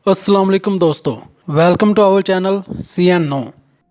अस्सलाम वालेकुम दोस्तों, welcome to our channel CN9।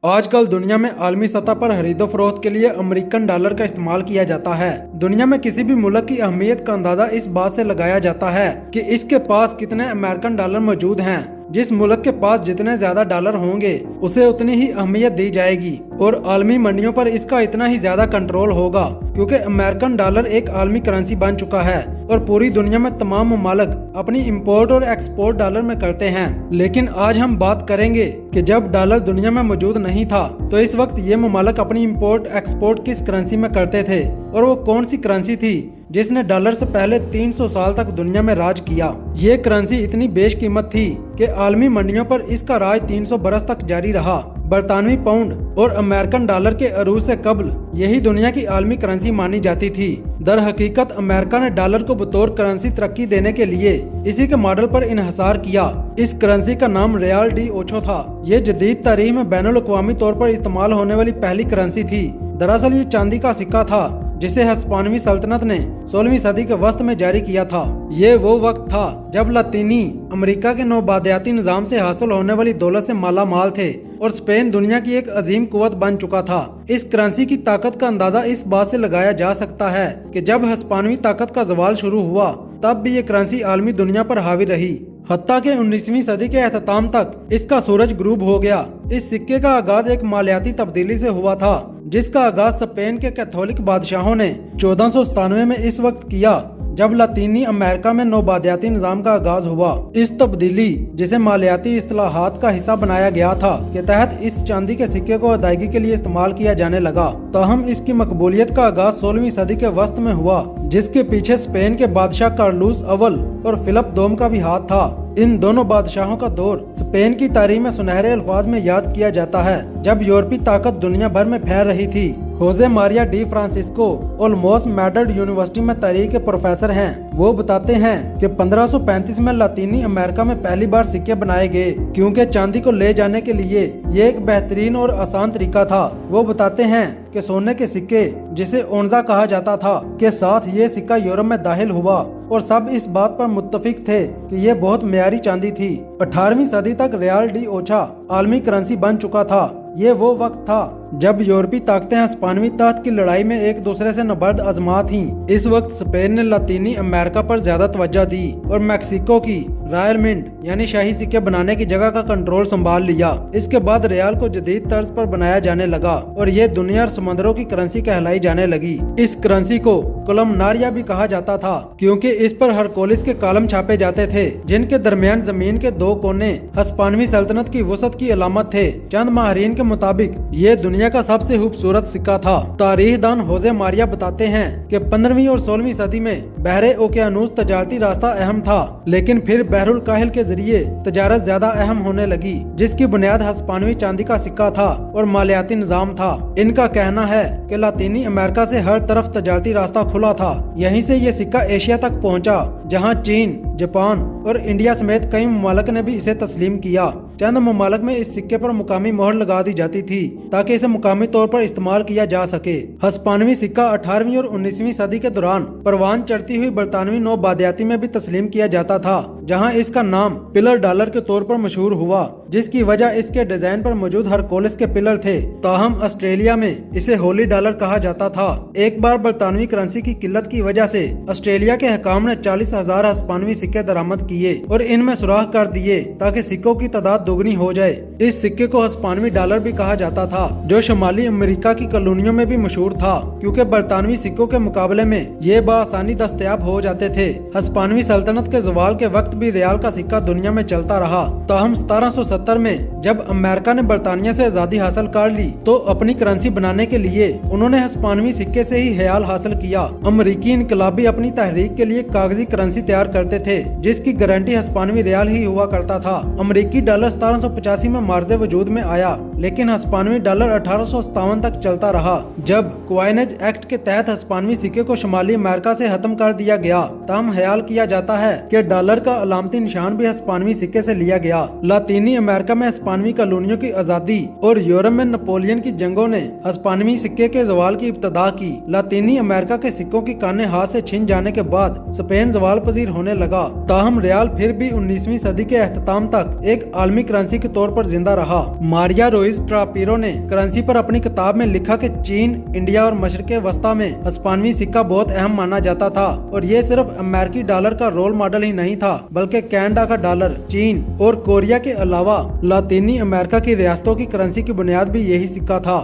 आजकल दुनिया में आलमी सतह पर खरीदो फरोख्त के लिए अमेरिकन डॉलर का इस्तेमाल किया जाता है। दुनिया में किसी भी मुल्क की अहमियत का अंदाजा इस बात से लगाया जाता है कि इसके पास कितने अमेरिकन डॉलर मौजूद हैं। जिस मुल्क के पास जितने ज्यादा डॉलर होंगे उसे उतनी ही अहमियत दी जाएगी और आलमी मंडियों पर इसका इतना ही ज्यादा कंट्रोल होगा, क्योंकि अमेरिकन डॉलर एक आलमी करेंसी बन चुका है और पूरी दुनिया में तमाम ममालिक अपनी इंपोर्ट और एक्सपोर्ट डॉलर में करते हैं। लेकिन आज हम बात करेंगे कि जब डॉलर दुनिया में मौजूद नहीं था तो इस वक्त ये ममालिक अपनी इंपोर्ट एक्सपोर्ट किस करेंसी में करते थे और वो कौन सी करेंसी थी जिसने डॉलर से पहले 300 साल तक दुनिया में राज किया। ये करेंसी इतनी बेशकीमत थी कि आलमी मंडियों पर इसका राज 300 बरस तक जारी रहा। बरतानवी पाउंड और अमेरिकन डॉलर के अरूज से कबल यही दुनिया की आलमी करेंसी मानी जाती थी। दर हकीकत अमेरिका ने डॉलर को बतौर करेंसी तरक्की देने के लिए इसी के मॉडल पर इन्हिसार किया। इस करेंसी का नाम रियाल डी ओछो था। ये जदीद तारीख में बैनुल अक़वामी तौर पर इस्तेमाल होने वाली पहली करेंसी थी। दरअसल ये चांदी का सिक्का था जिसे हस्पानवी सल्तनत ने 16वीं सदी के वस्त में जारी किया था। ये वो वक्त था जब लातीनी अमेरिका के नौबादियाती निजाम से हासिल होने वाली दौलत से माला माल थे और स्पेन दुनिया की एक अजीम कुवत बन चुका था। इस करेंसी की ताकत का अंदाजा इस बात से लगाया जा सकता है कि जब हस्पानवी ताकत का जवाल शुरू हुआ तब भी ये करेंसी आलमी दुनिया पर हावी रही। हत्ता के 19वीं सदी के अख्ताम तक इसका सूरज गुरूब हो गया। इस सिक्के का आगाज एक मालियाती तब्दीली से हुआ था जिसका आगाज स्पेन के कैथोलिक बादशाहों ने 1497 में इस वक्त किया जब लातीनी अमेरिका में नौबादियाती निजाम का आगाज हुआ। इस तब्दीली, जिसे मालियाती इस्लाहात का हिस्सा बनाया गया था, के तहत इस चांदी के सिक्के को अदायगी के लिए इस्तेमाल किया जाने लगा। ताहम इसकी मकबूलियत का आगाज 16वीं सदी के वस्त में हुआ, जिसके पीछे स्पेन के बादशाह कार्लोस अव्वल और फिलिप दोम का भी हाथ था। इन दोनों बादशाहों का दौर स्पेन की तारीख में सुनहरे अल्फाज में याद किया जाता है, जब यूरोपीय ताकत दुनिया भर में फैल रही थी। Jose Maria de Francisco Olmos Madrid university में तारीख के प्रोफेसर हैं। वो बताते हैं कि 1535 में लातीनी अमेरिका में पहली बार सिक्के बनाए गए, क्योंकि चांदी को ले जाने के लिए ये एक बेहतरीन और आसान तरीका था। वो बताते हैं कि सोने के सिक्के, जिसे ओंजा कहा जाता था, के साथ ये सिक्का यूरोप में दाखिल हुआ और सब इस बात पर मुत्तफिक थे कि ये बहुत मियारी चांदी थी। 18वीं सदी तक रियाल डी ओछा आलमी करेंसी बन चुका था। ये वो वक्त था जब यूरोपीय ताकतें हस्पानवी तख्त की लड़ाई में एक दूसरे से नबर्द आजमा थीं। इस वक्त स्पेन ने लातीनी अमेरिका पर ज्यादा तवज्जो दी और मैक्सिको की रॉयल मिंट यानी शाही सिक्के बनाने की जगह का कंट्रोल संभाल लिया। इसके बाद रियाल को जदीद तर्ज पर बनाया जाने लगा और ये दुनिया और समंदरों की करेंसी कहलाई जाने लगी। इस करेंसी को कोलमनारिया भी कहा जाता था, क्योंकि इस पर हरकोलिस के कॉलम छापे जाते थे, जिनके दरमियान जमीन के दो कोने हस्पानवी सल्तनत की वसत की अलामत थे। चंद माहरीन के मुताबिक ये दुनिया का सबसे खूबसूरत सिक्का था। तारीखदान होजे मारिया बताते हैं कि 15वीं और 16वीं सदी में बहरे ओकियानूस तजारती रास्ता अहम था, लेकिन फिर बहरुल काहिल के जरिए तजारत ज्यादा अहम होने लगी, जिसकी बुनियाद हस्पानवी चांदी का सिक्का था और मालियाती निजाम था। इनका कहना है कि लातीनी अमेरिका से हर तरफ तजारती रास्ता खुला था। यहीं से ये सिक्का एशिया तक पहुंचा, जहां चीन, जापान और इंडिया समेत कई ममालिक ने भी इसे तस्लीम किया। चंद ममालिक में इस सिक्के पर मुकामी मोहर लगा दी जाती थी ताकि इसे मुकामी तौर पर इस्तेमाल किया जा सके। हस्पानवी सिक्का 18वीं और 19वीं सदी के दौरान परवान चढ़ती हुई बरतानवी नौबादियाती में भी तस्लीम किया जाता था, जहां इसका नाम पिलर डॉलर के तौर पर मशहूर हुआ, जिसकी वजह इसके डिजाइन पर मौजूद हरकोलिस के पिलर थे। ताहम ऑस्ट्रेलिया में इसे होली डॉलर कहा जाता था। एक बार बरतानवी करेंसी की किल्लत की वजह से ऑस्ट्रेलिया के हुकाम ने 40,000 हस्पानवी सिक्के दरामद किए और इनमें सुराख कर दिए ताकि सिक्कों की तादाद दोगुनी हो जाए। इस सिक्के को हस्पानवी डॉलर भी कहा जाता था, जो शुमाली अमेरिका की कॉलोनियों में भी मशहूर था, क्योंकि बरतानवी सिक्कों के मुकाबले में ये बआसानी दस्तयाब हो जाते थे। हस्पानवी सल्तनत के जवाल के वक्त भी रियाल का सिक्का दुनिया में चलता रहा। ताहम 1770 में जब अमेरिका ने बरतानिया से आजादी हासिल कर ली तो अपनी करेंसी बनाने के लिए उन्होंने हस्पानवी सिक्के से ही हयाल हासिल किया। अमरीकी इनकलाबी अपनी तहरीक के लिए कागजी करेंसी तैयार करते थे, जिसकी गारंटी हस्पानवी रियाल ही हुआ करता था। अमरीकी डॉलर 1785 में मार्जे वजूद में आया, लेकिन हस्पानवी डॉलर 1857 तक चलता रहा, जब क्वाइनेज एक्ट के तहत हस्पानवी सिक्के को शुमाली अमेरिका से खत्म कर दिया गया। ताहम ख्याल किया जाता है कि डॉलर का अलामती निशान भी हस्पानवी सिक्के से लिया गया। लातीनी अमेरिका में हस्पानवी हिस्पानवी कॉलोनियों की आजादी और यूरोप में नेपोलियन की जंगों ने हिस्पानवी सिक्के के जवाल की इब्तदा की। लातीनी अमेरिका के सिक्कों की कानें हाथ से छिन जाने के बाद स्पेन जवाल पजीर होने लगा। ताहम रियाल फिर भी 19वीं सदी के अख्ताम तक एक आलमी करेंसी के तौर पर जिंदा रहा। मारिया रोइस ट्रापीरो ने करेंसी पर अपनी किताब में लिखा कि चीन, इंडिया और मशरक़े वस्ता में हिस्पानवी सिक्का बहुत अहम माना जाता था और ये सिर्फ अमेरिकी डॉलर का रोल मॉडल ही नहीं था बल्कि कनाडा का डॉलर, चीन और कोरिया के अलावा लातीनी अमेरिका की रियासतों की करेंसी की बुनियाद भी यही सिक्का था।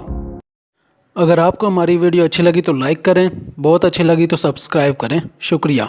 अगर आपको हमारी वीडियो अच्छी लगी तो लाइक करें, बहुत अच्छी लगी तो सब्सक्राइब करें। शुक्रिया।